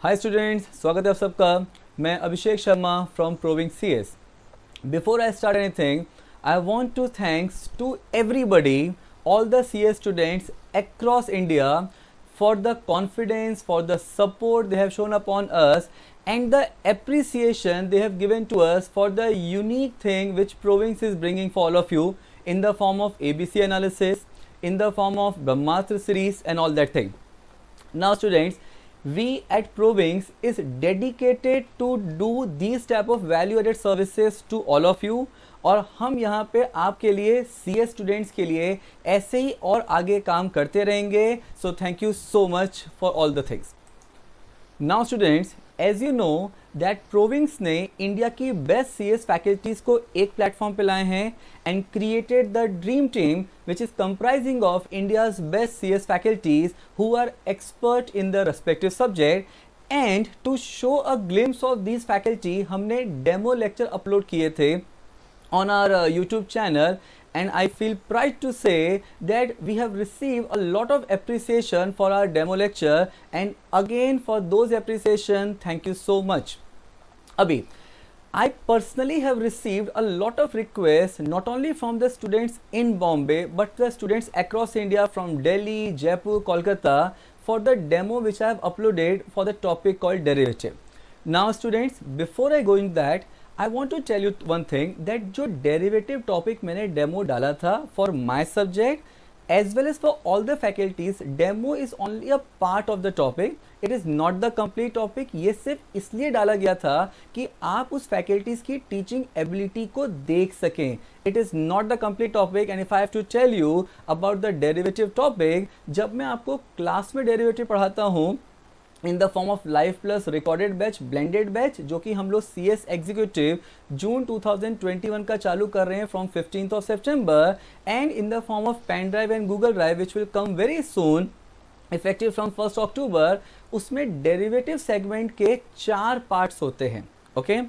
Hi students, स्वागत है आप सबका। मैं Abhishek Sharma from Proving CS. Before I start anything, I want to thanks to everybody, all the CS students across India for the confidence, for the support they have shown upon us, and the appreciation they have given to us for the unique thing which Province is bringing for all of you in the form of ABC analysis, in the form of Brahmastra series and all that thing. Now students, we at Province is dedicated to do these type of value added services to all of you, और हम यहाँ पे आपके लिए CS students के लिए ऐसे ही और आगे काम करते रहेंगे। So thank you so much for all the things. Now students, as you know that province ने इंडिया की बेस्ट CS फैकल्टीज को एक प्लेटफॉर्म पे लाए हैं and created the dream team which is comprising of India's best CS faculties who are expert in the respective subject. And to show a glimpse of this faculty हमने demo lecture upload किए थे on our YouTube channel, and I feel pride to say that we have received a lot of appreciation for our demo lecture, and again for those appreciation thank you so much. Abhi, I personally have received a lot of requests not only from the students in Bombay but the students across India from Delhi, Jaipur, Kolkata for the demo which I have uploaded for the topic called derivative. Now students, before I go into that, I want to tell you one thing that जो derivative topic मैंने demo डाला था for my subject as well as for all the faculties, demo is only a part of the topic. It is not the complete topic. ये सिर्फ इसलिए डाला गया था कि आप उस faculties की teaching ability को देख सकें. It is not the complete topic, and if I have to tell you about the derivative topic, जब मैं आपको class में derivative पढ़ाता हूँ इन the form of live plus recorded batch, blended batch, जो कि हम लोग CS एग्जीक्यूटिव जून 2021 का चालू कर रहे हैं from 15th of September, and in the form of pen drive and Google drive which will come very soon effective from 1st October. उसमें डेरिवेटिव सेगमेंट के 4 पार्ट्स होते हैं। Okay,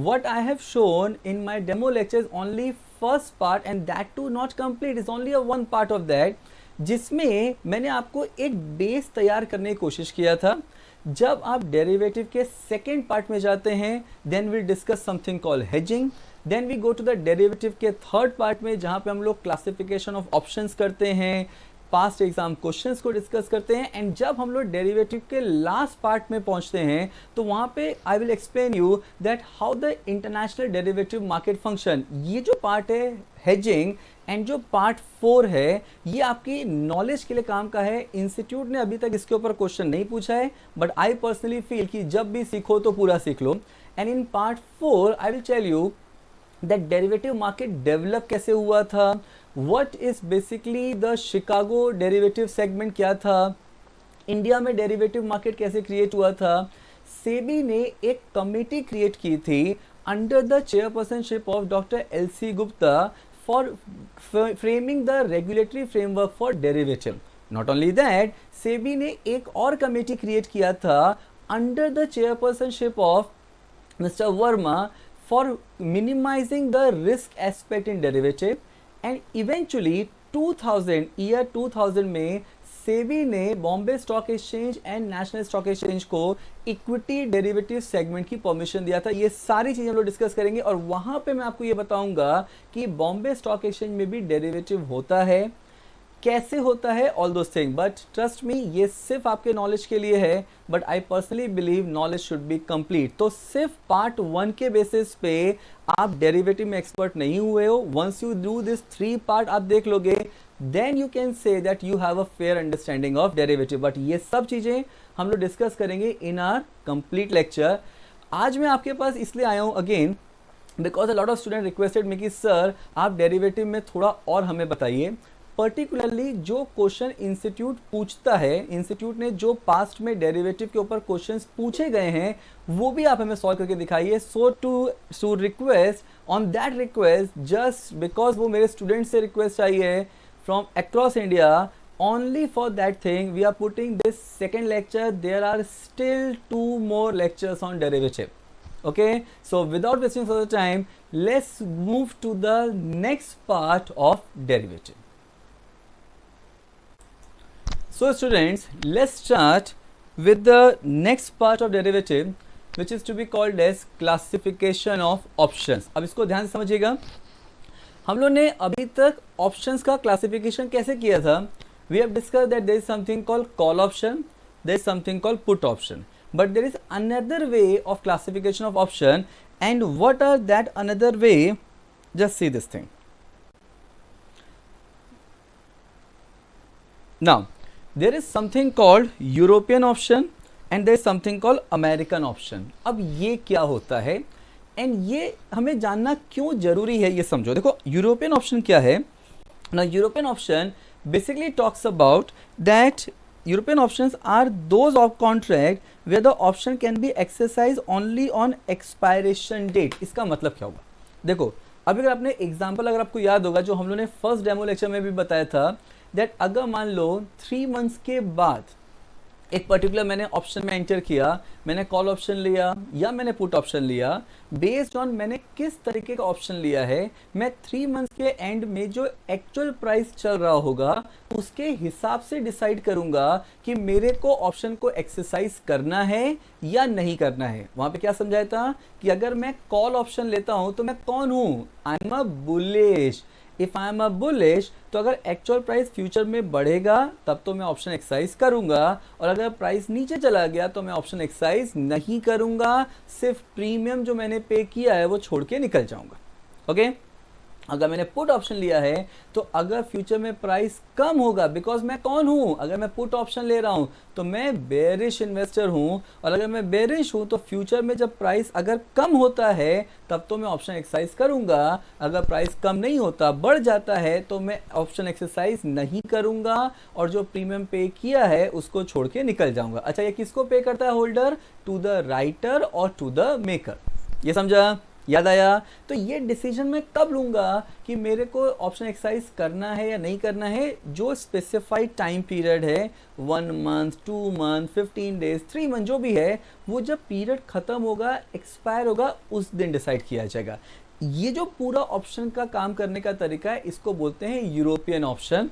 what I have shown in my demo lecture is only first part, and that too not complete, is only a one part of that, जिसमें मैंने आपको एक base तैयार करने की कोशिश किया था। जब आप डेरिवेटिव के सेकेंड पार्ट में जाते हैं, then we discuss something called hedging, then we go to the derivative के थर्ड पार्ट में जहाँ पे हम लोग क्लासिफिकेशन ऑफ ऑप्शंस करते हैं, पास्ट एग्जाम क्वेश्चंस को डिस्कस करते हैं, एंड जब हम लोग डेरिवेटिव के लास्ट पार्ट में पहुंचते हैं तो वहाँ पे I will explain you that how the international derivative market function. ये जो पार्ट है हेजिंग एंड जो पार्ट 4 है, ये आपकी नॉलेज के लिए काम का है। इंस्टीट्यूट ने अभी तक इसके ऊपर क्वेश्चन नहीं पूछा है, बट आई पर्सनली फील कि जब भी सीखो तो पूरा सीख लो। And in part 4 I will tell you that derivative market develop कैसे हुआ था, what is basically the Chicago derivative segment क्या था, इंडिया में डेरिवेटिव मार्केट कैसे क्रिएट हुआ था। सेबी ने एक कमेटी क्रिएट की थी under the chairpersonship of doctor LC Gupta for framing the regulatory framework for derivative. Not only that, SEBI ने एक और कमेटी क्रिएट किया था under the chairpersonship of Mr. Verma for minimizing the risk aspect in derivative, and eventually 2000 में सेबी ने Bombay stock exchange and national stock exchange को equity derivative segment की permission दिया था। ये सारी चीजें हम लोग डिस्कस करेंगे, और वहां पे मैं आपको ये बताऊंगा कि बॉम्बे स्टॉक एक्सचेंज में भी डेरिवेटिव होता है, कैसे होता है, all those thing. But trust me, ये सिर्फ आपके नॉलेज के लिए है, but I personally believe knowledge should be complete. तो सिर्फ पार्ट 1 के बेसिस पे आप डेरिवेटिव में एक्सपर्ट नहीं हुए हो। Once you do this 3 part आप देख लोगे, then you can say that you have a fair understanding of derivative. but ये सब चीजें हम लोग डिस्कस करेंगे in our complete lecture। आज मैं आपके पास इसलिए आया हूँ again because a lot of student requested मी कि सर आप डेरिवेटिव में थोड़ा और हमें बताइए, पर्टिकुलरली जो क्वेश्चन इंस्टीट्यूट पूछता है, इंस्टीट्यूट ने जो पास्ट में डेरिवेटिव के ऊपर क्वेश्चंस पूछे गए हैं वो भी आप हमें सॉल्व करके दिखाइए। So to request on that request, just because वो मेरे स्टूडेंट से रिक्वेस्ट आई है from across India, only for that thing we are putting this second lecture. There are still 2 more lectures on derivative. Okay, so without wasting further time, let's move to the next part of derivative. So students, let's start with the next part of derivative which is to be called as classification of options. अब इसको ध्यान से समझिएगा, हम लोग ने अभी तक ऑप्शंस का क्लासिफिकेशन कैसे किया था. We have discuss that there is something called call option, there is something called put option, but there is another way of classification of option. And what are that another way? Just see this thing. Now, there is something called European option and there is something called American option. अब ये क्या होता है and ये हमें जानना क्यों जरूरी है, ये समझो. देखो यूरोपियन ऑप्शन क्या है ना. European option basically talks about that European options are those of contract where the option can be exercise only on expiration date. इसका मतलब क्या होगा? देखो अभी अगर आपने एग्जाम्पल, अगर आपको याद होगा जो हम लोगों ने फर्स्ट डेमो लेक्चर में भी बताया था, दैट अगर मान लो 3 मंथ्स के बाद एक पर्टिकुलर मैंने ऑप्शन में एंटर किया, मैंने कॉल ऑप्शन लिया या मैंने पुट ऑप्शन लिया, बेस्ड ऑन मैंने किस तरीके का ऑप्शन लिया है, मैं 3 मंथ्स के एंड में जो एक्चुअल प्राइस चल रहा होगा उसके हिसाब से डिसाइड करूंगा कि मेरे को ऑप्शन को एक्सरसाइज करना है या नहीं करना है. वहां पे क्या समझाया था कि अगर मैं कॉल ऑप्शन लेता हूं तो मैं कौन हूं? I am a bullish. If I am a bullish, तो अगर एक्चुअल प्राइस फ्यूचर में बढ़ेगा तब तो मैं ऑप्शन एक्सरसाइज करूंगा, और अगर प्राइस नीचे चला गया तो मैं ऑप्शन एक्सरसाइज नहीं करूंगा, सिर्फ प्रीमियम जो मैंने पे किया है वो छोड़ के निकल जाऊंगा. ओके अगर मैंने पुट ऑप्शन लिया है तो अगर फ्यूचर में प्राइस कम होगा, बिकॉज मैं कौन हूं? अगर मैं पुट ऑप्शन ले रहा हूं तो मैं बेरिश इन्वेस्टर हूं, और अगर मैं बेरिश हूं तो फ्यूचर में जब प्राइस अगर कम होता है तब तो मैं ऑप्शन एक्सरसाइज करूंगा, अगर प्राइस कम नहीं होता बढ़ जाता है तो मैं ऑप्शन एक्सरसाइज नहीं करूंगा और जो प्रीमियम पे किया है उसको छोड़ के निकल जाऊंगा. अच्छा, ये किसको पे करता है होल्डर? टू द राइटर और टू द मेकर. ये समझा? याद आया? तो ये डिसीजन मैं कब लूंगा कि मेरे को ऑप्शन एक्सरसाइज करना है या नहीं करना है. जो स्पेसिफाइड टाइम पीरियड है, 1 मंथ, 2 मंथ, 15 डेज, 3 मंथ, जो भी है, वो जब पीरियड खत्म होगा, एक्सपायर होगा, उस दिन डिसाइड किया जाएगा. ये जो पूरा ऑप्शन का काम करने का तरीका है इसको बोलते हैं यूरोपियन ऑप्शन.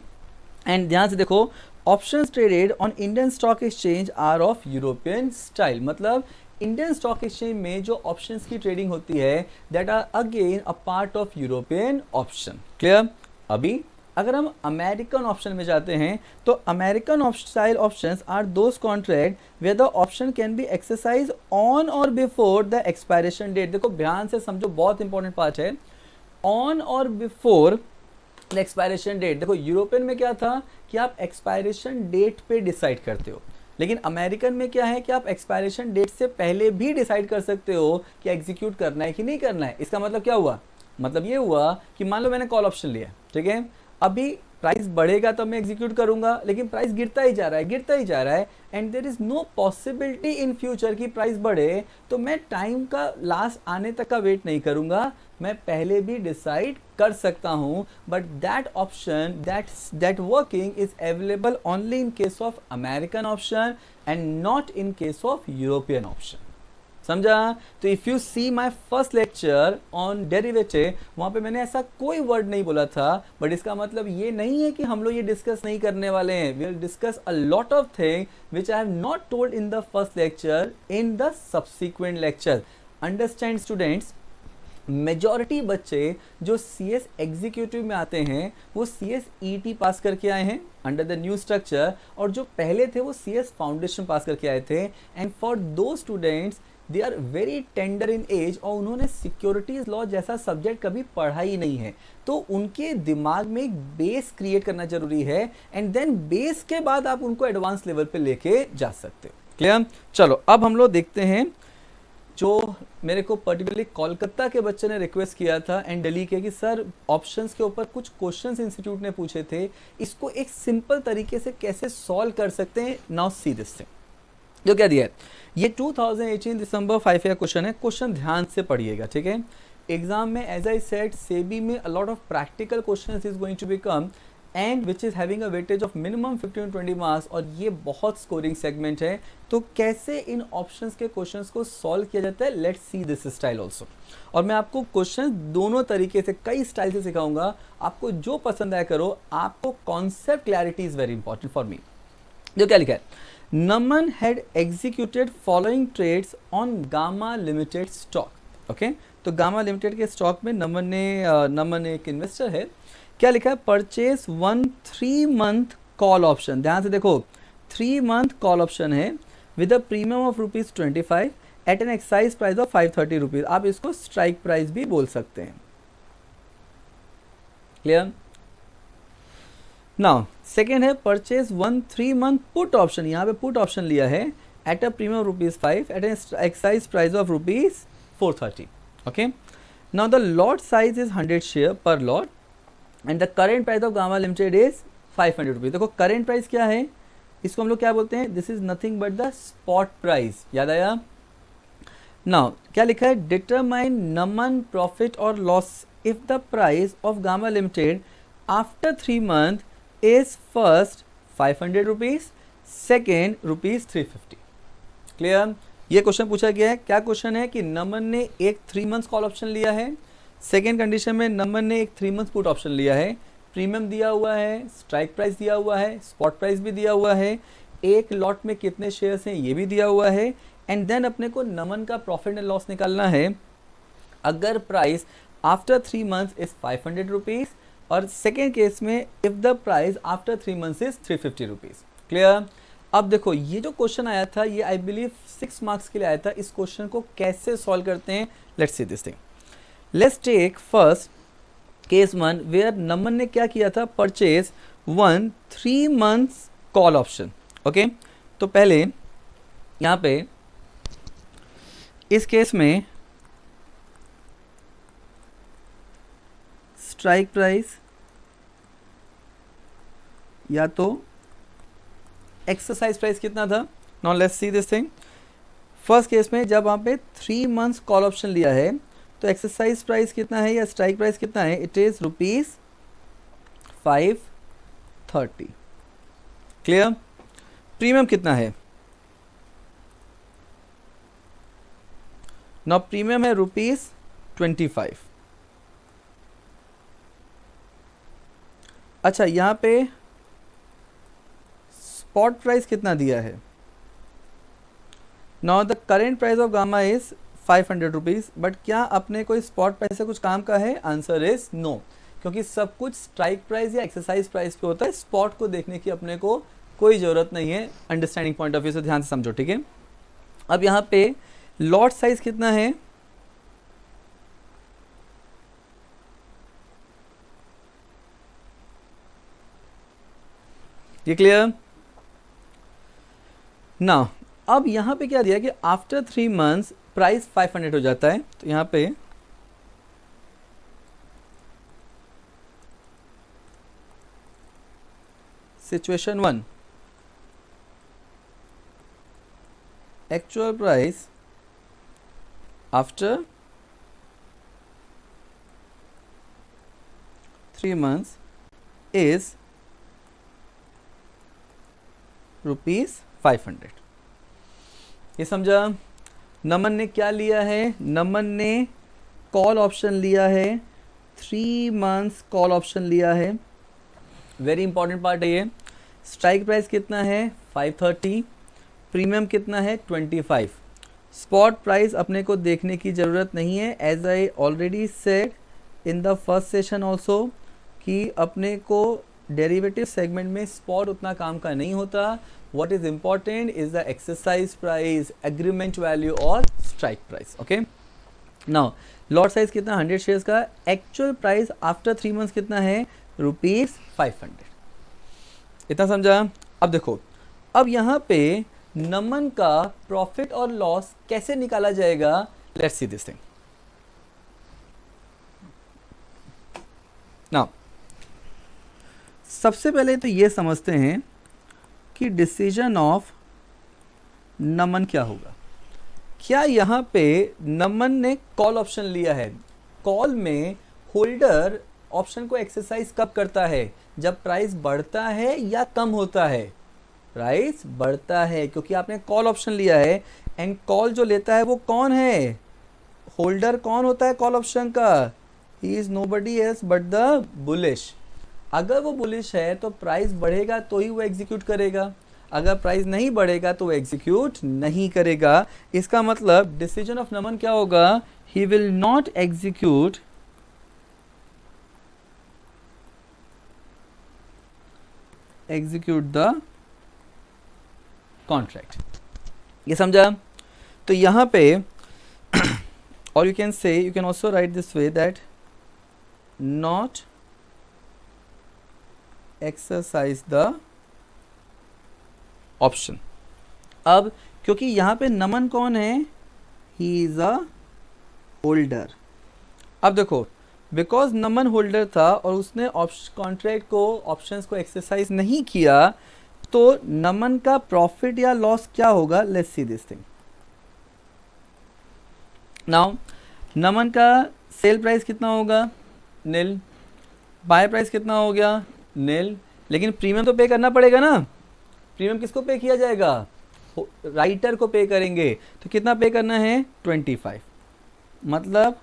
एंड ध्यान से देखो, options traded on Indian stock exchange are of European style. मतलब इंडियन स्टॉक एक्सचेंज में जो ऑप्शंस की ट्रेडिंग होती है that are again a part of European option. Clear? अभी अगर हम अमेरिकन ऑप्शन में जाते हैं तो American style options are those contract where the option can be exercise on और बिफोर द एक्सपायरेशन डेट. देखो ध्यान से समझो, बहुत इंपॉर्टेंट पार्ट है. ऑन और बिफोर द एक्सपायरेशन डेट. देखो यूरोपियन में क्या था कि आप एक्सपायरेशन डेट पे डिसाइड करते हो, लेकिन अमेरिकन में क्या है कि आप एक्सपायरेशन डेट से पहले भी डिसाइड कर सकते हो कि एग्जीक्यूट करना है कि नहीं करना है. इसका मतलब क्या हुआ? मतलब ये हुआ कि मान लो मैंने कॉल ऑप्शन लिया, ठीक है, अभी प्राइस बढ़ेगा तो मैं एग्जीक्यूट करूंगा, लेकिन प्राइस गिरता ही जा रहा है, गिरता ही जा रहा है, and there is no possibility in future कि प्राइस बढ़े, तो मैं टाइम का लास्ट आने तक का वेट नहीं करूंगा, मैं पहले भी डिसाइड कर सकता हूं. But that option, that working is available only in case of American option and not in case of European option. समझा? तो if you see my first lecture on derivative, वहां पे मैंने ऐसा कोई वर्ड नहीं बोला था, बट इसका मतलब ये नहीं है कि हम लोग ये डिस्कस नहीं करने वाले हैं. We will discuss a lot of thing which I have not told in the first lecture in the subsequent lecture. Understand students, majority बच्चे जो CS एग्जीक्यूटिव में आते हैं वो CS ET पास करके आए हैं अंडर द न्यू स्ट्रक्चर, और जो पहले थे वो CS फाउंडेशन पास करके आए थे. एंड फॉर दो students they are very tender in age और उन्होंने सिक्योरिटीज लॉ जैसा सब्जेक्ट कभी पढ़ा ही नहीं है, तो उनके दिमाग में एक बेस क्रिएट करना जरूरी है, एंड देन बेस के बाद आप उनको एडवांस लेवल पे लेके जा सकते हो. क्लियर? चलो अब हम लोग देखते हैं जो मेरे को पर्टिकुलरली कोलकाता के बच्चे ने रिक्वेस्ट किया था एंड दिल्ली के कि सर ऑप्शंस के ऊपर कुछ क्वेश्चंस इंस्टीट्यूट ने पूछे थे, इसको एक सिंपल तरीके से कैसे सॉल्व कर सकते हैं. नाउ सी दिस थिंग, जो क्या दिया है, ये 2018 दिसंबर 5 का क्वेश्चन है. क्वेश्चन ध्यान से पढ़िएगा, ठीक है. एग्जाम में एज आई सेड सेबी में a lot of practical questions is going to become and which is having a weightage of minimum 15 to 20 marks, और ये बहुत स्कोरिंग सेगमेंट है. तो कैसे इन ऑप्शंस के क्वेश्चंस को सॉल्व किया जाता है, let's see this style also. और मैं आपको क्वेश्चन दोनों तरीके से, कई स्टाइल से सिखाऊंगा, आपको जो पसंद आया करो. आपको concept clarity is very important for me. जो क्या लिखा है, Naman had executed following trades on Gamma Limited stock. Okay, तो गामा लिमिटेड के स्टॉक में नमन एक इन्वेस्टर है। क्या लिखा है? Purchase 1 3 month call option. ध्यान से देखो, 3 मंथ कॉल ऑप्शन है with a premium of ₹25 at an excise price of 530 rupees. आप इसको स्ट्राइक प्राइस भी बोल सकते हैं। क्लियर? नाउ सेकेंड है परचेज 1 3 मंथ पुट ऑप्शन। यहाँ पे पुट ऑप्शन लिया है at a premium ₹5 at an excise price of ₹430। Okay, now the lot size is 100 share per lot and the current price of Gamma Limited is 500 rupees. देखो current price क्या है, इसको हम लोग क्या बोलते हैं? This is nothing but the spot price. याद आया? नाउ क्या लिखा है? डिटरमाइन नमन प्रॉफिट और loss if the price of Gamma limited after 3 month is first 500 rupees, second ₹350। Clear? ये क्वेश्चन पूछा गया है। क्या क्वेश्चन है कि नमन ने एक 3 मंथ्स कॉल ऑप्शन लिया है, सेकेंड कंडीशन में नमन ने एक 3 मंथ्स पुट ऑप्शन लिया है, प्रीमियम दिया हुआ है, स्ट्राइक प्राइस दिया हुआ है, स्पॉट प्राइस भी दिया हुआ है, एक लॉट में कितने शेयर्स हैं ये भी दिया हुआ है, एंड देन अपने को नमन का प्रॉफिट एंड लॉस निकालना है अगर price after 3 months is 500 rupees और सेकेंड केस में if the price after 3 months is 350 rupees. Clear? अब देखो ये जो क्वेश्चन आया था ये आई बिलीव 6 मार्क्स के लिए आया था। इस क्वेश्चन को कैसे सॉल्व करते हैं, let's see this thing. Let's take first case 1 where Naman ने क्या किया था? Purchase 1 3 months call option. Okay, तो पहले यहाँ पे इस केस में स्ट्राइक प्राइस या तो एक्सरसाइज प्राइस कितना था? Now let's see this thing. First case में जब वहाँ पे 3 मंथ्स कॉल ऑप्शन लिया है तो एक्सरसाइज प्राइस कितना है या स्ट्राइक प्राइस कितना है? It is ₹530। क्लियर? प्रीमियम कितना है? नाउ प्रीमियम है ₹25। अच्छा, यहाँ पे स्पॉट प्राइस कितना दिया है? Now the current price of gamma is 500 rupees, but क्या अपने कोई स्पॉट प्राइस से कुछ काम का है? आंसर इज नो, क्योंकि सब कुछ स्ट्राइक प्राइस या एक्सरसाइज प्राइस पे होता है। स्पॉट को देखने की अपने को कोई ज़रूरत नहीं है। अंडरस्टैंडिंग पॉइंट ऑफ व्यू से ध्यान से समझो, ठीक है? अब यहाँ पे लॉट साइज कितना है? ये क्लियर? ना अब यहाँ पे क्या दिया कि आफ्टर 3 मंथ्स प्राइस 500 हो जाता है। तो यहाँ पे situation 1, actual price after 3 months is ₹500। ये समझा? नमन ने क्या लिया है? नमन ने कॉल ऑप्शन लिया है, 3 months कॉल ऑप्शन लिया है। वेरी इंपॉर्टेंट पार्ट है ये। स्ट्राइक प्राइस कितना है? 530। प्रीमियम कितना है? 25। स्पॉट प्राइस अपने को देखने की ज़रूरत नहीं है। As I already said in the first session also कि अपने को डेरिवेटिव सेगमेंट में स्पॉट उतना काम का नहीं होता। What is important is the exercise price, agreement value और strike price. Okay, now lot size कितना? 100 शेयर्स का। एक्चुअल प्राइस आफ्टर 3 months कितना है? ₹500। इतना समझा? अब देखो, अब यहाँ पे नमन का प्रॉफिट और लॉस कैसे निकाला जाएगा? Let's see this thing. Now सबसे पहले तो ये समझते हैं कि डिसीजन ऑफ नमन क्या होगा। क्या यहाँ पे नमन ने कॉल ऑप्शन लिया है? कॉल में होल्डर ऑप्शन को एक्सरसाइज कब करता है? जब प्राइस बढ़ता है या कम होता है? प्राइस बढ़ता है, क्योंकि आपने कॉल ऑप्शन लिया है। एंड कॉल जो लेता है वो कौन है? होल्डर कौन होता है कॉल ऑप्शन का? He is nobody else but the bullish. अगर वो बुलिश है तो प्राइस बढ़ेगा तो ही वो एग्जीक्यूट करेगा। अगर प्राइस नहीं बढ़ेगा तो वो एग्जीक्यूट नहीं करेगा। इसका मतलब डिसीजन ऑफ नमन क्या होगा, he will not execute the contract. ये समझा? तो यहां पे और you can also right this way that not exercise the option. अब क्योंकि यहां पे नमन कौन है, ही इज अ होल्डर। अब देखो, बिकॉज नमन होल्डर था और उसने कॉन्ट्रैक्ट को, ऑप्शंस को एक्सरसाइज नहीं किया, तो नमन का प्रॉफिट या लॉस क्या होगा, let's see this thing. Now Naman का सेल प्राइस कितना होगा, नील। बाय प्राइस कितना हो गया, नील। लेकिन प्रीमियम तो पे करना पड़ेगा ना। प्रीमियम किसको पे किया जाएगा, राइटर को पे करेंगे। तो कितना पे करना है, 25। मतलब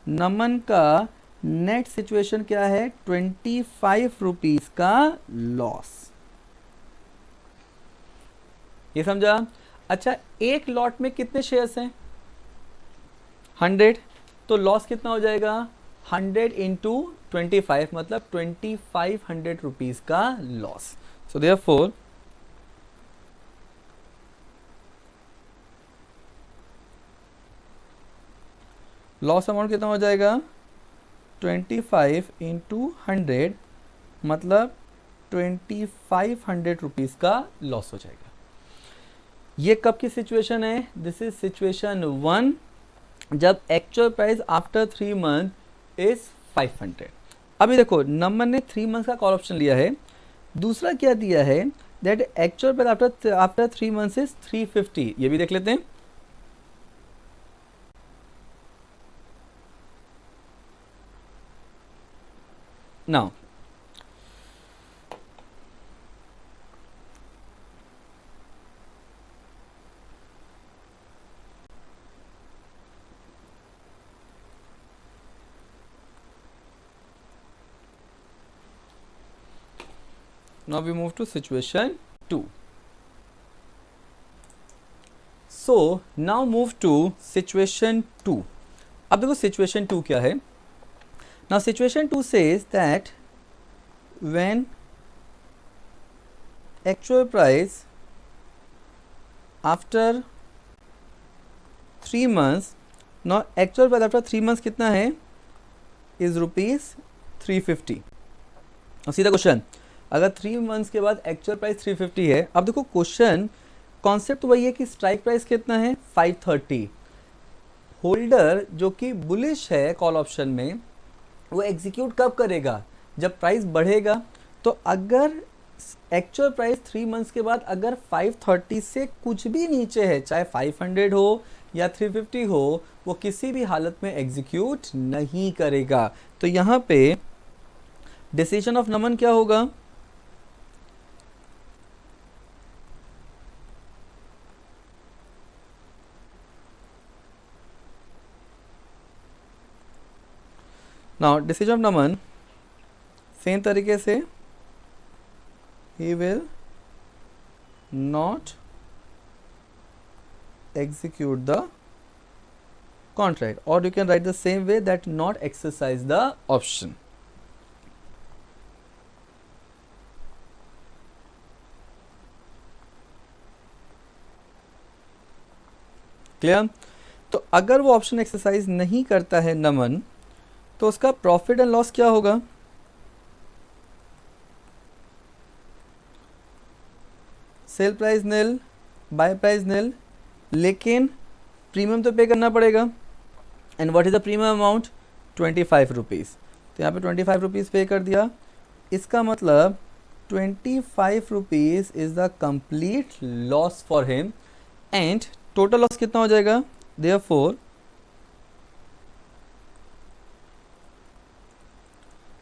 नमन का नेट सिचुएशन क्या है, 25 रुपीज का लॉस। ये समझा? अच्छा, एक लॉट में कितने शेयर्स हैं, 100। तो लॉस कितना हो जाएगा, 100 इंटू 25, मतलब 2500 रुपीज का loss. So therefore loss amount कितना हो जाएगा, 25 इंटू 100, मतलब 2500 रुपीज का लॉस हो जाएगा। ये कब की सिचुएशन है, दिस इज सिचुएशन 1, जब actual price after 3 month is 500। अभी देखो, नंबर ने 3 मंथ का कॉल ऑप्शन लिया है। दूसरा क्या दिया है, that actual price after 3 months is 350। ये भी देख लेते हैं। Now now we move to situation 2. So now move to situation 2. अब देखो situation 2 क्या है। Now situation 2 says that when actual price after 3 months, now actual price after 3 months कितना है, is rupees 350। और सीधा क्वेश्चन, अगर 3 मंथ्स के बाद एक्चुअल प्राइस 350 है। अब देखो क्वेश्चन कॉन्सेप्ट वही है कि स्ट्राइक प्राइस कितना है, 530। होल्डर जो कि बुलिश है कॉल ऑप्शन में, वो एग्जीक्यूट कब करेगा, जब प्राइस बढ़ेगा। तो अगर एक्चुअल प्राइस 3 मंथ्स के बाद अगर 530 से कुछ भी नीचे है, चाहे 500 हो या 350 हो, वो किसी भी हालत में एग्जीक्यूट नहीं करेगा। तो यहाँ पे डिसीजन ऑफ नमन क्या होगा, now decision of Naman same तरीके से, he will not execute the contract, or you can write the same way that not exercise the option. Clear? तो अगर वो ऑप्शन एक्सरसाइज नहीं करता है नमन, तो उसका प्रॉफिट एंड लॉस क्या होगा, सेल प्राइस नील, बाय प्राइस नील, लेकिन प्रीमियम तो पे करना पड़ेगा। And what is the premium amount, 25 rupees. तो यहाँ पे 25 रुपीज़ पे कर दिया। इसका मतलब 25 rupees is the complete loss for him. And total loss कितना हो जाएगा, देयरफॉर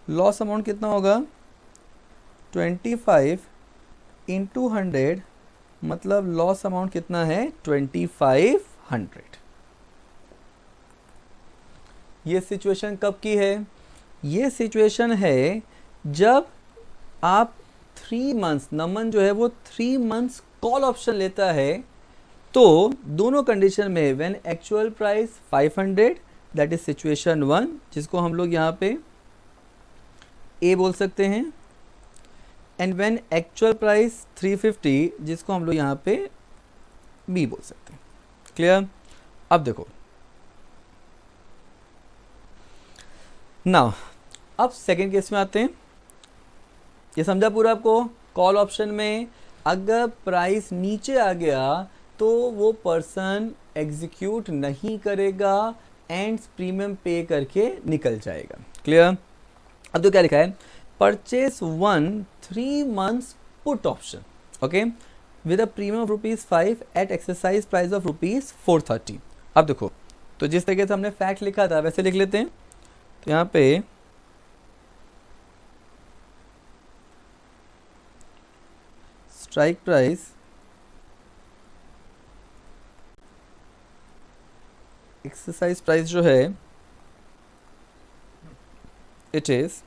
लॉस अमाउंट कितना होगा, 25 इंटू 100, मतलब लॉस अमाउंट कितना है, 2500। ये सिचुएशन कब की है, ये सिचुएशन है जब आप 3 मंथ्स, नमन जो है वो 3 मंथ्स कॉल ऑप्शन लेता है तो दोनों कंडीशन में when actual price 500 that is situation 1, जिसको हम लोग यहाँ पे ए बोल सकते हैं, एंड व्हेन एक्चुअल प्राइस 350 जिसको हम लोग यहाँ पे बी बोल सकते हैं। क्लियर? अब देखो नाउ अब सेकेंड केस में आते हैं। ये समझा पूरा आपको? कॉल ऑप्शन में अगर प्राइस नीचे आ गया तो वो पर्सन एग्जीक्यूट नहीं करेगा एंड प्रीमियम पे करके निकल जाएगा। क्लियर? अब तो क्या लिखा है, purchase 3 months put option, okay, with a premium of ₹5 at exercise price of ₹430। अब देखो, तो जिस तरीके से हमने फैक्ट लिखा था वैसे लिख लेते हैं। तो यहाँ पे स्ट्राइक प्राइस एक्सरसाइज प्राइस जो है इट इज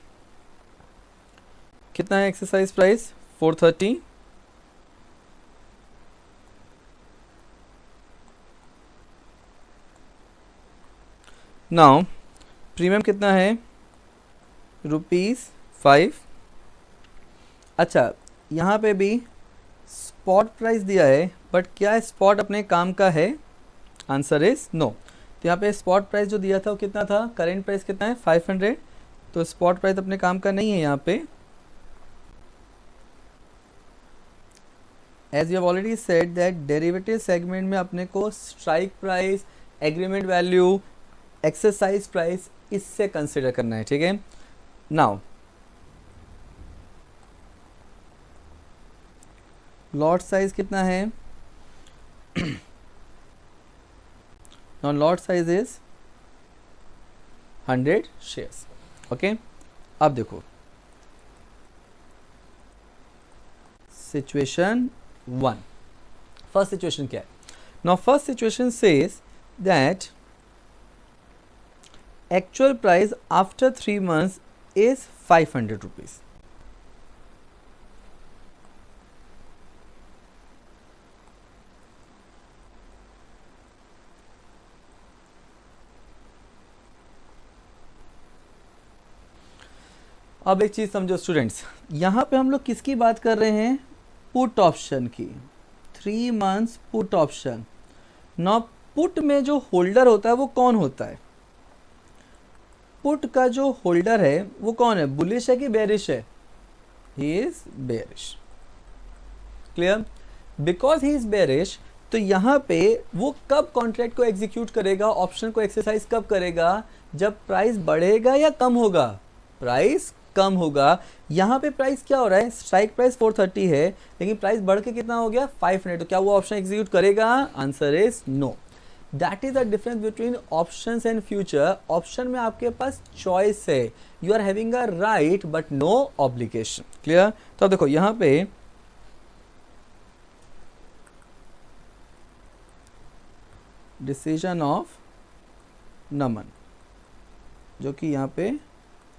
कितना है? एक्सरसाइज प्राइस 430, नाउ प्रीमियम कितना है? ₹5। अच्छा, यहाँ पे भी स्पॉट प्राइस दिया है, बट क्या स्पॉट अपने काम का है? Answer is no. तो यहाँ पे स्पॉट प्राइस जो दिया था वो कितना था? करेंट प्राइस कितना है? 500। तो स्पॉट प्राइस अपने काम का नहीं है यहाँ पे। As you have already said that derivative segment में अपने को strike price, agreement value, exercise price इससे कंसिडर करना है। ठीक है? नाउ लॉट साइज कितना है? Now lot size is 100 shares. Okay, अब देखो सिचुएशन 1। फर्स्ट सिचुएशन क्या है? Now first situation says that actual price after 3 months is 500 rupees. अब एक चीज समझो स्टूडेंट्स, यहां पे हम लोग किसकी बात कर रहे हैं? पुट ऑप्शन की। 3 months put option. Now put में जो होल्डर होता है वो कौन होता है? पुट का जो होल्डर है वो कौन है? बुलिश है कि बेरिश है? He is bearish. Clear? Because he is bearish, तो यहां पे वो कब कॉन्ट्रैक्ट को एग्जीक्यूट करेगा, ऑप्शन को एक्सरसाइज कब करेगा? जब प्राइस बढ़ेगा या कम होगा? प्राइस कम होगा। यहां पे प्राइस क्या हो रहा है? स्ट्राइक प्राइस 430 है, लेकिन प्राइस बढ़ के कितना हो गया? 500। तो क्या वो ऑप्शन एग्जीक्यूट करेगा? Answer is no. That is the difference between options and future. Option में आपके पास चॉइस है, you are having a right but no obligation. Clear? तो अब देखो यहां पे डिसीजन ऑफ नमन, जो कि यहां पे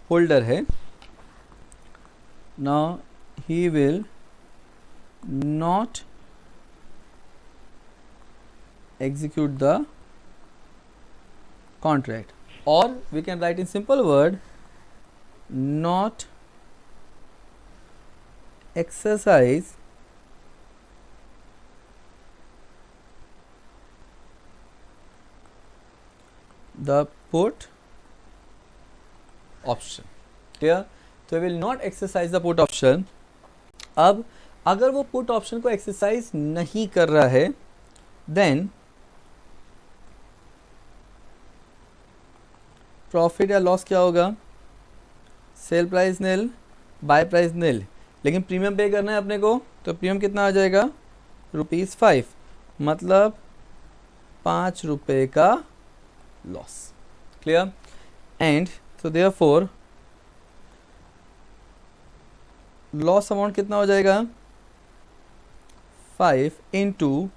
होल्डर है। Now he will not execute the contract, or we can write in simple word, not exercise the put option. Clear? तो will not exercise the put option. अब अगर वो put option को exercise नहीं कर रहा है, then प्रॉफिट या लॉस क्या होगा? सेल प्राइस नील, बाय प्राइस नील, लेकिन प्रीमियम पे करना है अपने को। तो प्रीमियम कितना आ जाएगा? ₹5, मतलब 5 रुपए का loss. Clear? And so therefore loss amount कितना हो जाएगा? 5 इंटू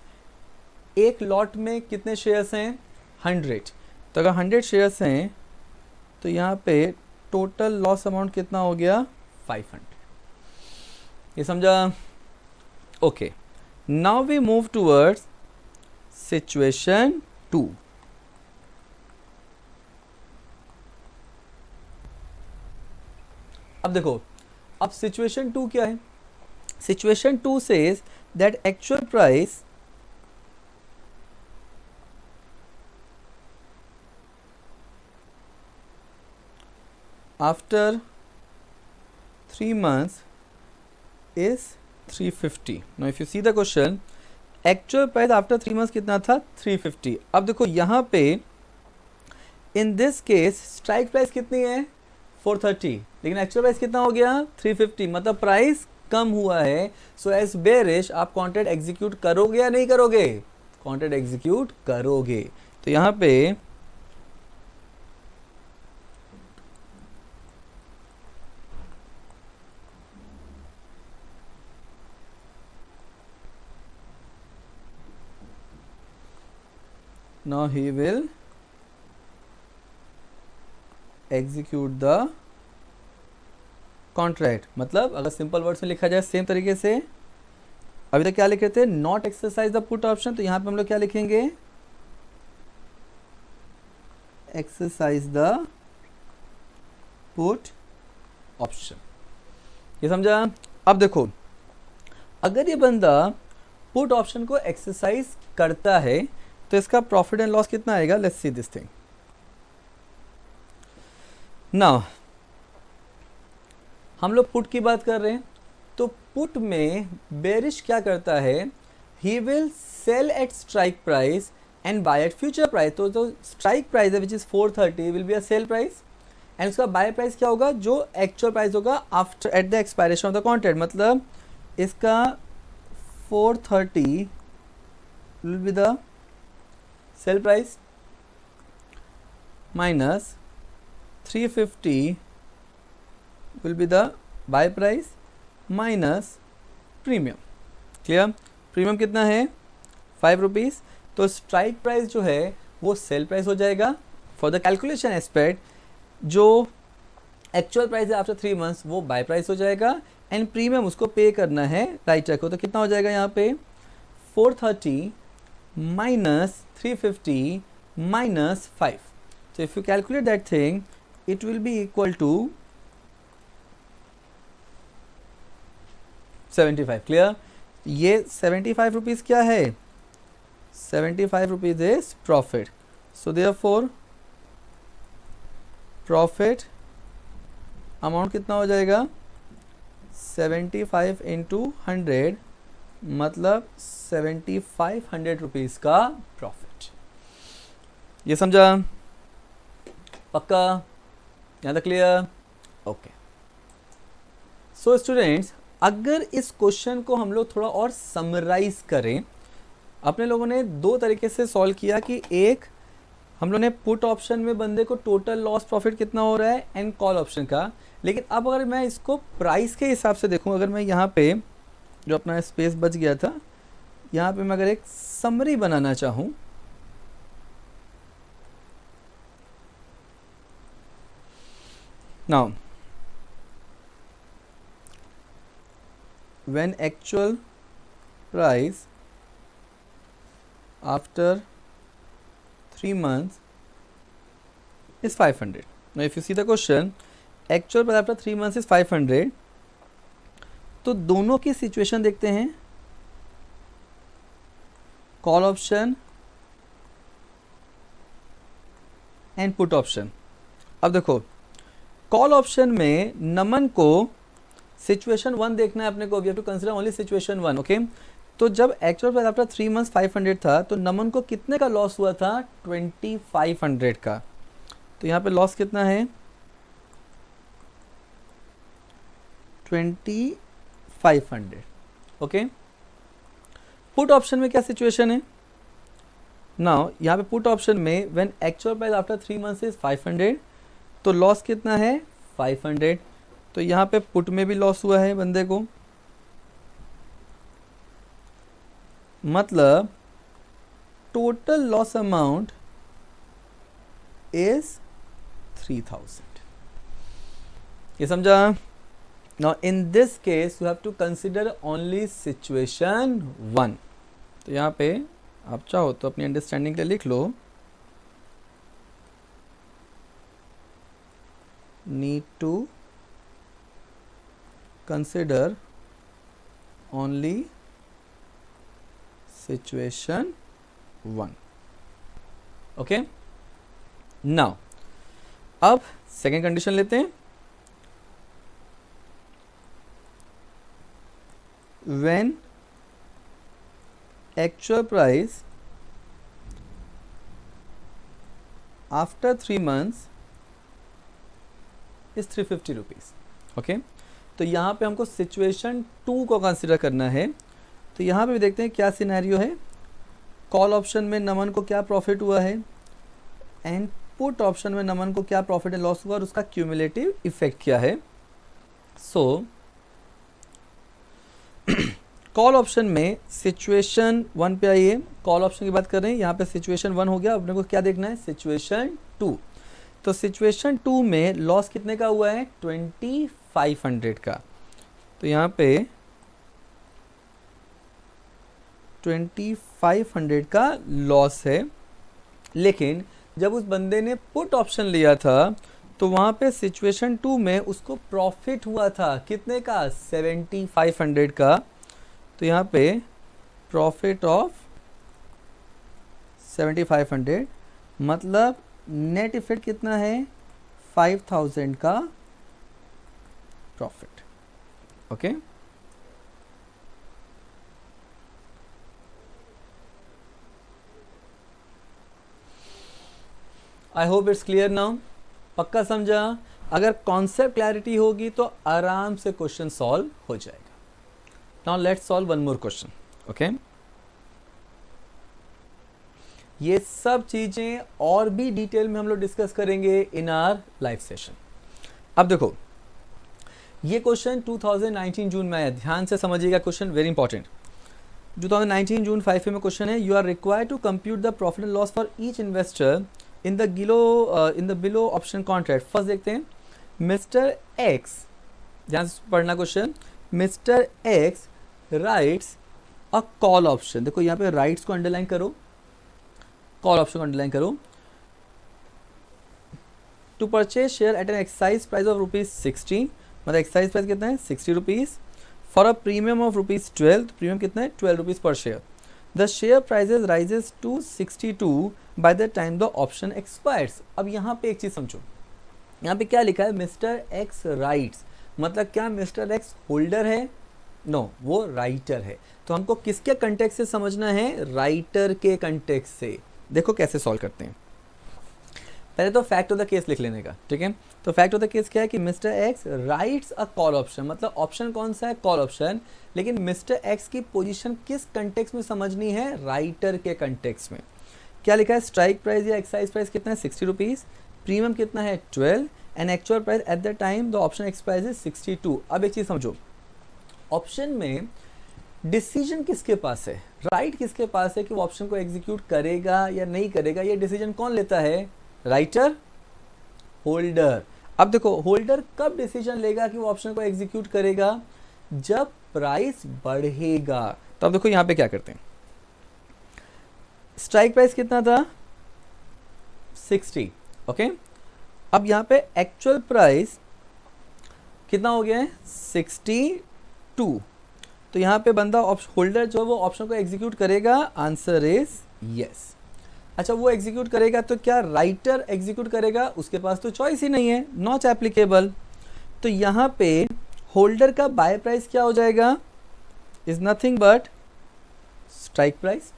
एक लॉट में कितने शेयर्स हैं? 100। तो अगर 100 शेयर्स हैं तो यहाँ पे टोटल लॉस अमाउंट कितना हो गया? 500। ये समझा? Okay, now we move towards situation 2. अब देखो, अब सिचुएशन 2 क्या है? Situation 2 says that actual price after 3 months is 350. Now if you see the question, actual price after 3 months कितना था? 350. अब देखो यहाँ पे in this case strike price कितनी है? 430. लेकिन एक्चुअल प्राइस कितना हो गया? 350. मतलब प्राइस कम हुआ है. सो एज बेरिश आप कॉन्ट्रैक्ट एग्जीक्यूट करोगे या नहीं करोगे? कॉन्ट्रैक्ट एग्जीक्यूट करोगे. तो यहाँ पे now he will execute the contract. मतलब अगर सिंपल वर्ड्स में लिखा जाए सेम तरीके से, अभी तक क्या लिख रहे थे? Not exercise the put option. तो यहाँ पे हम लोग क्या लिखेंगे? Exercise the put option. ये समझा? अब देखो, अगर ये बंदा पुट ऑप्शन को एक्सरसाइज करता है तो इसका प्रॉफिट एंड लॉस कितना आएगा? Let's see this thing. Now हम लोग पुट की बात कर रहे हैं, तो पुट में बेरिश क्या करता है? He will sell at strike price and buy at future price. तो स्ट्राइक प्राइस है which is 430 will be a sell price, and उसका बाय प्राइस क्या होगा? जो एक्चुअल प्राइस होगा after at the expiration of the contract. मतलब इसका 430 will be the sell price minus 350 will be the buy price minus premium. Clear? Premium कितना है? 5 rupees. तो स्ट्राइक प्राइस जो है वो सेल प्राइस हो जाएगा. फॉर द कैलकुलेशन एस्पेक्ट जो एक्चुअल प्राइस है आफ्टर 3 months वो बाय प्राइस हो जाएगा, एंड प्रीमियम उसको पे करना है. राइट रखो. तो कितना हो जाएगा यहाँ पे? 430 minus 350 minus 5. So if you calculate that thing, it will be equal to 75. Clear? ये 75 रुपीज़ क्या है? 75 rupees is profit. So therefore profit amount कितना हो जाएगा? 75 into 100 मतलब 7500 रुपीज़ का प्रॉफिट. ये समझा? पक्का? यहाँ तक क्लियर? ओके. सो स्टूडेंट्स, अगर इस क्वेश्चन को हम लोग थोड़ा और समराइज करें, अपने लोगों ने 2 तरीके से सॉल्व किया कि एक हम लोग ने पुट ऑप्शन में बंदे को टोटल लॉस प्रॉफिट कितना हो रहा है, एंड कॉल ऑप्शन का. लेकिन अब अगर मैं इसको प्राइस के हिसाब से देखूं, अगर मैं यहाँ पे जो अपना स्पेस बच गया था, यहाँ पे मैं अगर एक समरी बनाना चाहूँ, now when actual price after 3 months is 500. Now if you see the question, actual price after 3 months is 500. तो दोनों की सिचुएशन देखते हैं. Call option and put option. अब देखो, कॉल ऑप्शन में नमन को सिचुएशन 1 देखना है अपने को. We have to consider only situation 1. Okay. तो जब एक्चुअल प्राइस आफ्टर 3 months 500 था, तो नमन को कितने का लॉस हुआ था? 2500 का. तो यहाँ पे लॉस कितना है? 2500. ओके. पुट ऑप्शन में क्या सिचुएशन है? नाउ यहाँ पे पुट ऑप्शन में when actual price after 3 months is 500, तो लॉस कितना है? 500. तो यहाँ पे पुट में भी लॉस हुआ है बंदे को, मतलब टोटल लॉस अमाउंट इज 3000. ये समझा? Now in this case you have to consider only situation 1. तो यहाँ पे आप चाहो तो अपनी अंडरस्टैंडिंग के लिए लिख लो, need to consider only situation 1. Okay, now अब सेकेंड कंडीशन लेते हैं. When actual price after 3 months is 350 rupees. Okay, तो यहाँ पे हमको सिचुएशन 2 को कंसिडर करना है. तो यहाँ पे भी देखते हैं क्या सिनेरियो है. कॉल ऑप्शन में नमन को क्या प्रॉफिट हुआ है एंड पुट ऑप्शन में नमन को क्या प्रॉफिट एंड लॉस हुआ और उसका क्यूमुलेटिव इफेक्ट क्या है. सो कॉल ऑप्शन में सिचुएशन 1 पे आइए. कॉल ऑप्शन की बात कर रहे हैं, यहाँ पे सिचुएशन 1 हो गया. अपने को क्या देखना है, सिचुएशन 2. तो सिचुएशन 2 में लॉस कितने का हुआ है, 2500 का. तो यहाँ पे 2500 का लॉस है. लेकिन जब उस बंदे ने पुट ऑप्शन लिया था तो वहाँ पे सिचुएशन 2 में उसको प्रॉफिट हुआ था कितने का, 7500 का. तो यहाँ पे प्रॉफिट ऑफ 7500 मतलब नेट इफेक्ट कितना है, 5000 का profit. Okay, I hope it's clear now. पक्का समझा. अगर कॉन्सेप्ट क्लैरिटी होगी तो आराम से क्वेश्चन सॉल्व हो जाएगा. Now let's solve one more question. Okay, ये सब चीजें और भी डिटेल में हम लोग डिस्कस करेंगे इन आवर लाइव सेशन. अब देखो ये क्वेश्चन 2019 जून में आया. ध्यान से समझिएगा, क्वेश्चन वेरी इंपॉर्टेंट. 2019 जून 5 में क्वेश्चन है, you are required to compute the profit and loss for each investor in the below option contract. First देखते हैं, मिस्टर एक्स, ध्यान से पढ़ना question. Mister X writes a call option. देखो यहाँ पे राइट्स को अंडरलाइन करो, कॉल ऑप्शन को अंडरलाइन करो. To purchase share at an excise price of ₹60, मतलब एक्साइज प्राइस कितना है, 60 rupees. For a premium of ₹12, तो प्रीमियम कितना है, 12 rupees per share. The share prices rises to 62 by the time the option expires. अब यहाँ पे एक चीज समझो, यहाँ पे क्या लिखा है, मिस्टर एक्स राइट्स, मतलब क्या मिस्टर एक्स होल्डर है, नो वो राइटर है. तो हमको किसके कंटेक्स्ट से समझना है, राइटर के कंटेक्स्ट से. देखो कैसे सॉल्व करते हैं. पहले तो फैक्ट ऑफ द केस लिख लेने का, ठीक है. तो फैक्ट ऑफ द केस क्या है कि mister X writes a call option, मतलब ऑप्शन कौन सा है, कॉल ऑप्शन. लेकिन मिस्टर एक्स की पोजीशन किस कंटेक्स्ट में समझनी है, राइटर के कंटेक्स्ट में. क्या लिखा है, स्ट्राइक प्राइस या एक्साइज प्राइस कितना है, 60 रुपीज. प्रीमियम कितना है, 12 and actual price at the time the option expires is 62. अब एक चीज समझो, ऑप्शन में डिसीजन किसके पास है, राइट किसके पास है कि वो ऑप्शन को एग्जीक्यूट करेगा या नहीं करेगा. ये डिसीजन कौन लेता है, राइटर, होल्डर. अब देखो होल्डर कब डिसीजन लेगा कि वो ऑप्शन को एग्जीक्यूट करेगा, जब प्राइस बढ़ेगा. तो अब देखो यहाँ पे क्या करते हैं, स्ट्राइक प्राइस कितना था, 60. ओके, अब यहाँ पे एक्चुअल प्राइस कितना हो गया है, 62. तो यहाँ पे बंदा होल्डर जो वो ऑप्शन को एग्जीक्यूट करेगा, आंसर इज यस. अच्छा, वो एग्जीक्यूट करेगा तो क्या राइटर एग्जीक्यूट करेगा, उसके पास तो चॉइस ही नहीं है, नॉट एप्लीकेबल. तो यहाँ पे होल्डर का बाय प्राइस क्या हो जाएगा, is nothing but strike price.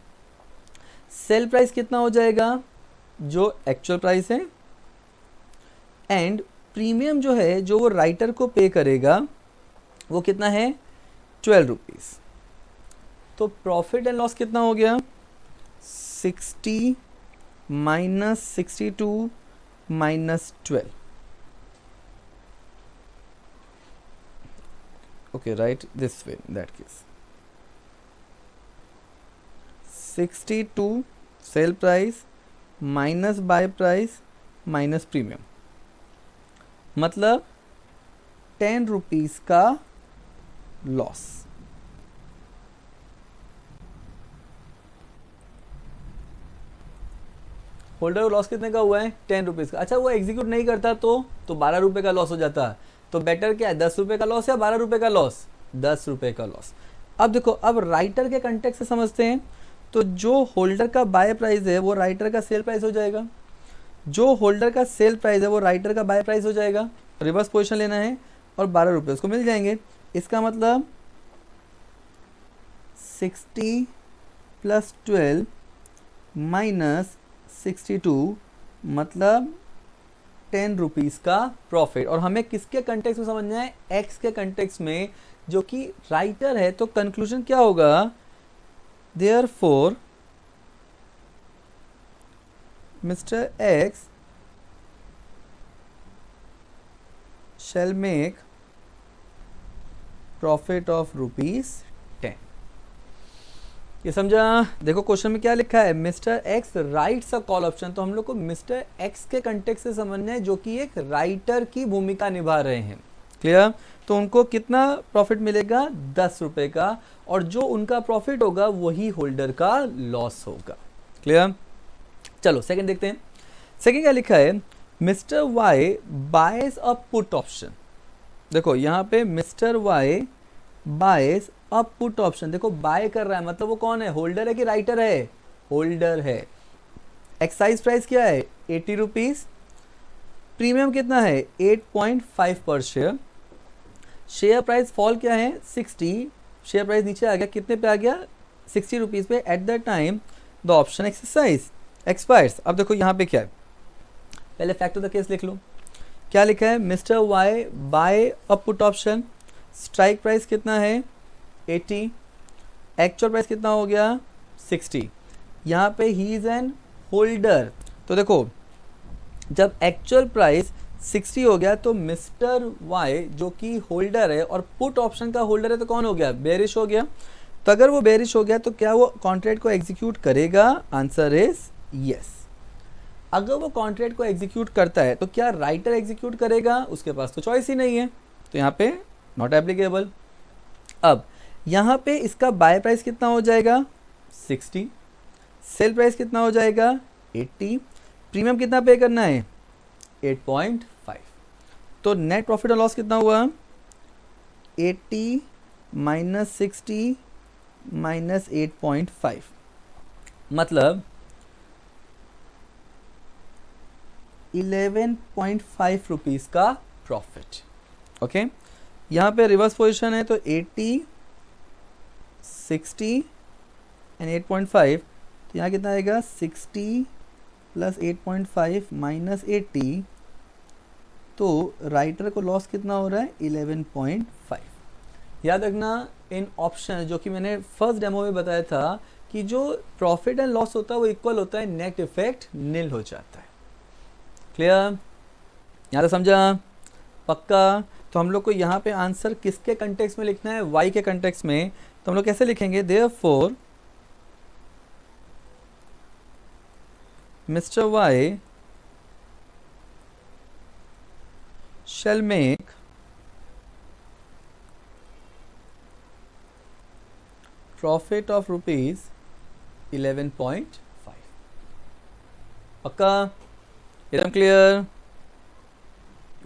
Sale price कितना हो जाएगा, जो एक्चुअल प्राइस है. एंड प्रीमियम जो है जो वो राइटर को पे करेगा वो कितना है, 12 रुपीज. तो प्रॉफिट एंड लॉस कितना हो गया, 60 minus 62 minus 12. Okay, right this way, in that case 62 sell price minus buy price minus premium, मतलब ₹10 का लॉस। होल्डर को लॉस कितने का हुआ है? ₹10 का। अच्छा, वो एग्जीक्यूट नहीं करता तो ₹12 का लॉस हो जाता। तो बेटर क्या है, ₹10 का लॉस या ₹12 का लॉस? ₹10 का लॉस। अब देखो, अब राइटर के कंटेक्स्ट से समझते हैं। तो जो होल्डर का बाय प्राइस है वो राइटर का सेल प्राइस हो जाएगा, जो होल्डर का सेल प्राइस है वो राइटर का बाय प्राइस हो जाएगा। रिवर्स पोजीशन लेना है और ₹12 उसको मिल जाएंगे। इसका मतलब 60 + 12 - 62 मतलब ₹10 का प्रॉफिट। और हमें किसके कंटेक्स्ट में समझना है? एक्स के कंटेक्स्ट में, जो कि राइटर है। तो कंक्लूजन क्या होगा? Therefore mister x shall make profit of ₹10। ये समझा? देखो क्वेश्चन में क्या लिखा है, mister X writes a call option. तो हम लोग को मिस्टर एक्स के कंटेक्स्ट से समझना है, जो कि एक राइटर की भूमिका निभा रहे हैं। क्लियर? तो उनको कितना प्रॉफिट मिलेगा? ₹10 का। और जो उनका प्रॉफिट होगा वही होल्डर का लॉस होगा। क्लियर? चलो सेकंड देखते हैं। सेकंड क्या लिखा है? Mister Y buys a put option. देखो यहाँ पे mister Y buys a put option. देखो बाय कर रहा है, मतलब वो कौन है? होल्डर है कि राइटर है? होल्डर है। एक्साइज प्राइस क्या है? ₹80। प्रीमियम कितना है? 8.5 पर शेयर। शेयर प्राइस फॉल क्या है? 60। शेयर प्राइस नीचे आ गया, कितने पे आ गया? ₹60 पे। Eight the time the option exercise expires. अब देखो यहाँ पे क्या है, पहले फैक्ट ऑफ द केस लिख लो। क्या लिखा है? Mister Y buy a put option. Strike price कितना है? 80। एक्चुअल प्राइस कितना हो गया? 60। यहाँ पे ही इज एन होल्डर। तो देखो, जब एक्चुअल प्राइस 60 हो गया तो मिस्टर वाई जो कि होल्डर है और पुट ऑप्शन का होल्डर है, तो कौन हो गया? बेरिश हो गया। तो अगर वो बेरिश हो गया तो क्या वो कॉन्ट्रैक्ट को एग्जीक्यूट करेगा? Answer is yes. अगर वो कॉन्ट्रैक्ट को एग्जीक्यूट करता है तो क्या राइटर एग्जीक्यूट करेगा? उसके पास तो चॉइस ही नहीं है, तो यहाँ पे नॉट एप्लीकेबल। अब यहाँ पे इसका बाय प्राइस कितना हो जाएगा? 60। सेल प्राइस कितना हो जाएगा? 80। प्रीमियम कितना पे करना है? 8.5। तो नेट प्रॉफिट और लॉस कितना हुआ? 80 - 60 - 8.5 मतलब ₹11.5 का प्रॉफिट। ओके, यहाँ पे रिवर्स पोजीशन है तो 80, 60 एंड 8.5। तो यहाँ कितना आएगा? 60 + 8.5 - 80। तो राइटर को लॉस कितना हो रहा है? 11.5। याद रखना, इन ऑप्शन जो कि मैंने फर्स्ट डेमो में बताया था कि जो प्रॉफिट एंड लॉस होता है वो इक्वल होता है, नेट इफेक्ट नील हो जाता है। क्लियर? यहाँ तो समझा? पक्का? तो हम लोग को यहाँ पे आंसर किसके कंटेक्स्ट में लिखना है? वाई के कंटेक्स्ट में। तो हम लोग कैसे लिखेंगे? Therefore mister Y shall make profit of ₹11.5। पक्का? एकदम क्लियर?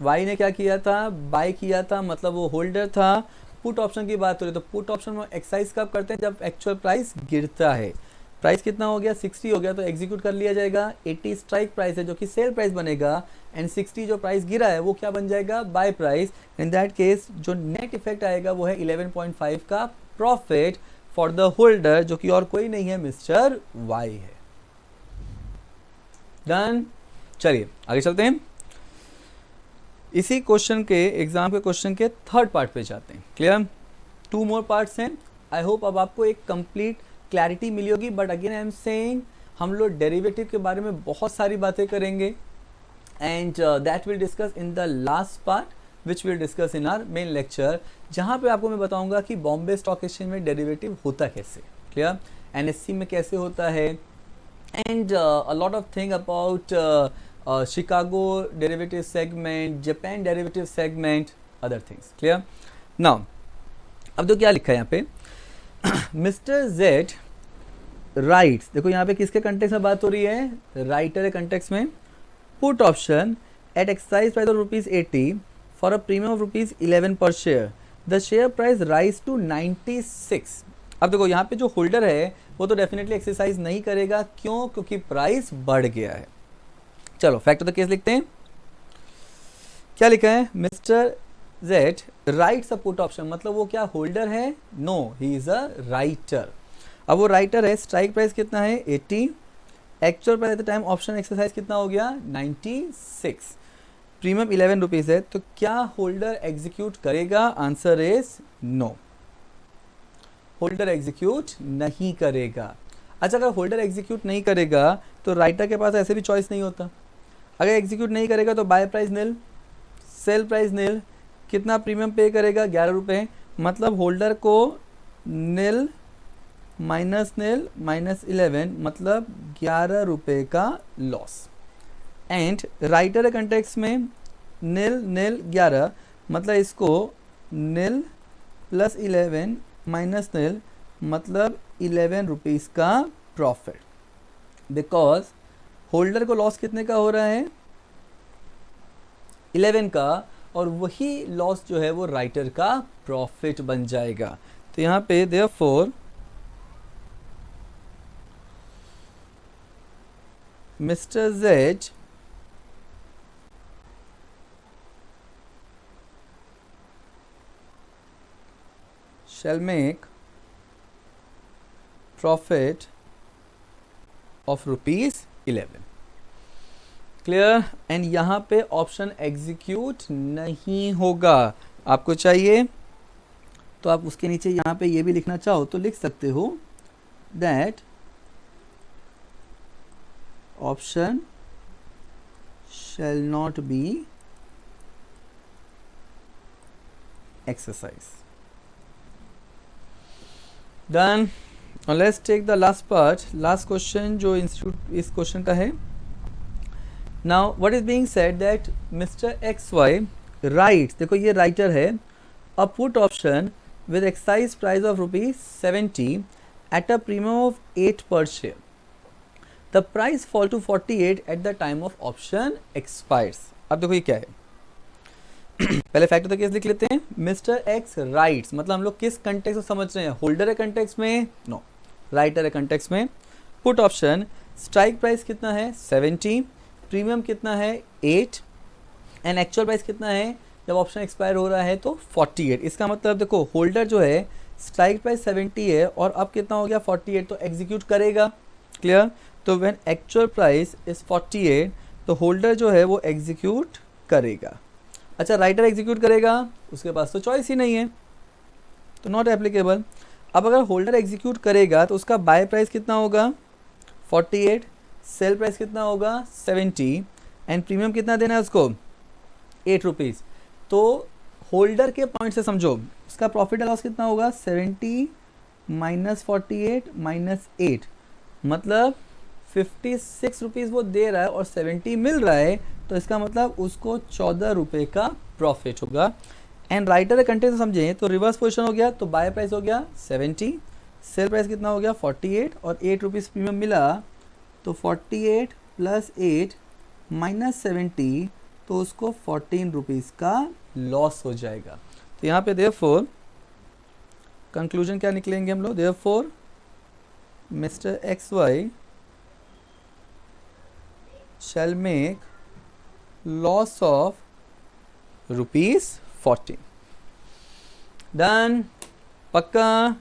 वाई ने क्या किया था? बाय किया था, मतलब वो होल्डर था। पुट ऑप्शन की बात हो रही है तो पुट ऑप्शन में एक्सरसाइज कब करते हैं? जब एक्चुअल प्राइस गिरता है। प्राइस कितना हो गया? 60 हो गया, तो एग्जीक्यूट कर लिया जाएगा। 80 स्ट्राइक प्राइस है जो कि सेल प्राइस बनेगा, एंड 60 जो प्राइस गिरा है वो क्या बन जाएगा? Buy price. In that case जो नेट इफेक्ट आएगा वो है 11.5 का प्रॉफिट फॉर द होल्डर, जो कि और कोई नहीं है, मिस्टर वाई है। डन? चलिए आगे चलते हैं। इसी क्वेश्चन के एग्जाम के क्वेश्चन के थर्ड पार्ट पे जाते हैं। क्लियर? 2 मोर पार्ट्स हैं। आई होप अब आपको एक कंप्लीट क्लैरिटी मिली होगी। But again I am saying, हम लोग डेरिवेटिव के बारे में बहुत सारी बातें करेंगे, and that will discuss in the last part which will discuss in our main lecture, जहाँ पे आपको मैं बताऊंगा कि बॉम्बे स्टॉक एक्सचेंज में डेरिवेटिव होता कैसे। क्लियर? एनएससी में कैसे होता है, and a lot of thing about Chicago derivative segment, Japan derivative segment. other things. Clear? Now, अब तो क्या लिखा है यहाँ पे मिस्टर जेड राइट्स, देखो यहाँ पे किसके कंटेक्स में बात हो रही है, राइटर के कंटेक्स में, put option at exercise price of ₹80 for a premium of ₹11 per share, the share price rise to 96। अब देखो यहाँ पे जो होल्डर है वो तो डेफिनेटली एक्सरसाइज नहीं करेगा, क्यों, क्योंकि प्राइस बढ़ गया है। चलो फैक्ट ऑफ द केस लिखते हैं, क्या लिखा है, mister Z writes a put option, मतलब वो क्या होल्डर है, no he is a writer. अब वो राइटर है, स्ट्राइक प्राइस कितना है 80, actual price at the time option exercise कितना हो गया 96, प्रीमियम ₹11 है, तो क्या होल्डर एग्जीक्यूट करेगा, answer is no, holder execute नहीं करेगा। अच्छा, अगर होल्डर एग्जीक्यूट नहीं करेगा तो राइटर के पास ऐसे भी चॉइस नहीं होता, अगर एग्जीक्यूट नहीं करेगा तो बाय प्राइस नील, सेल प्राइस नील, कितना प्रीमियम पे करेगा ₹11, मतलब होल्डर को नील माइनस नील माइनस 11 मतलब ₹11 का लॉस, एंड राइटर कंटेक्स में नील नील 11 मतलब इसको नील प्लस 11 माइनस नील मतलब ₹11 का प्रॉफिट, बिकॉज होल्डर को लॉस कितने का हो रहा है 11 का, और वही लॉस जो है वो राइटर का प्रॉफिट बन जाएगा। तो यहाँ पे therefore mister Z shall make profit of ₹11। Clear? And यहाँ पे ऑप्शन एग्जीक्यूट नहीं होगा, आपको चाहिए तो आप उसके नीचे यहाँ पे ये भी लिखना चाहो तो लिख सकते हो, that option shall not be exercise। Done। Now let's take the last part, last question जो इंस्टीट्यूट इस क्वेश्चन का है। Now what is being said that Mr. XY writes, देखो ये राइटर है, a put option with exercise price of ₹70 at a premium of 8 per share, the price fall to 48 at the time of option expires। अब देखो ये क्या है पहले fact of the case लिख लेते हैं, मिस्टर एक्स राइट्स, मतलब हम लोग किस कंटेक्स्ट में समझ रहे हैं, होल्डर है कंटेक्स्ट में, नो राइटर है कंटेक्स्ट में, पुट ऑप्शन स्ट्राइक प्राइस कितना है 70, प्रीमियम कितना है 8, एंड एक्चुअल प्राइस कितना है जब ऑप्शन एक्सपायर हो रहा है तो 48। इसका मतलब देखो होल्डर जो है स्ट्राइक प्राइस 70 है और अब कितना हो गया 48, तो एग्जीक्यूट करेगा। क्लियर? तो व्हेन एक्चुअल प्राइस इज 48 तो होल्डर जो है वो एग्जीक्यूट करेगा। अच्छा, राइटर एग्जीक्यूट करेगा, उसके पास तो चॉइस ही नहीं है, तो नॉट एप्लीकेबल। अब अगर होल्डर एग्जीक्यूट करेगा तो उसका बाय प्राइस कितना होगा 48, सेल प्राइस कितना होगा 70, एंड प्रीमियम कितना देना है उसको ₹8। तो होल्डर के पॉइंट से समझो उसका प्रॉफिट लॉस कितना होगा 70 माइनस 48 माइनस 8, मतलब ₹56 वो दे रहा है और 70 मिल रहा है, तो इसका मतलब उसको ₹14 का प्रॉफिट होगा। एंड राइटर कंटेंट से समझें तो रिवर्स पोजीशन हो गया, तो बाय प्राइस हो गया 70, सेल प्राइस कितना हो गया 48 और ₹8 प्रीमियम मिला, तो 48 प्लस 8 माइनस 70, तो उसको ₹14 का लॉस हो जाएगा। तो यहाँ पे देयरफॉर कंक्लूजन क्या निकलेंगे हम लोग, therefore mister X Y shall make loss of ₹14। Done, पक्का?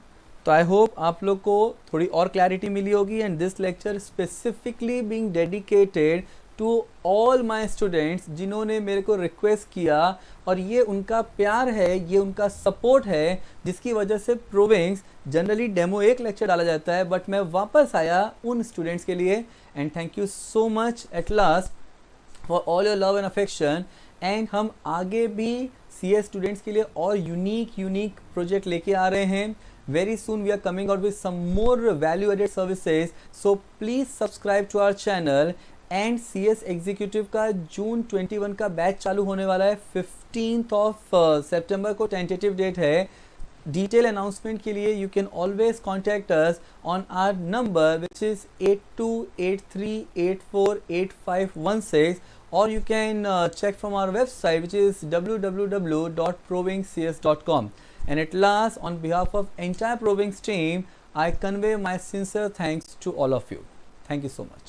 तो आई होप आप लोग को थोड़ी और क्लैरिटी मिली होगी, and this lecture specifically being dedicated to all my students जिन्होंने मेरे को रिक्वेस्ट किया, और ये उनका प्यार है, ये उनका सपोर्ट है, जिसकी वजह से प्रोविंस जनरली डेमो एक लेक्चर डाला जाता है, बट मैं वापस आया उन स्टूडेंट्स के लिए। And thank you so much at last for all your love and affection. And हम आगे भी CS स्टूडेंट्स के लिए और यूनिक प्रोजेक्ट लेके आ रहे हैं। Very soon we are coming out with some more value added services, so please subscribe to our channel and CS executive का जून 21 का बैच चालू होने वाला है. 15th ऑफ सितंबर को टेंटेटिव डेट है. डिटेल अनाउंसमेंट के लिए you can always contact us on our number which is 8283848516, or you can check from our website which is www.provingcs.com. And at last, on behalf of entire Provings team, I convey my sincere thanks to all of you. Thank you so much.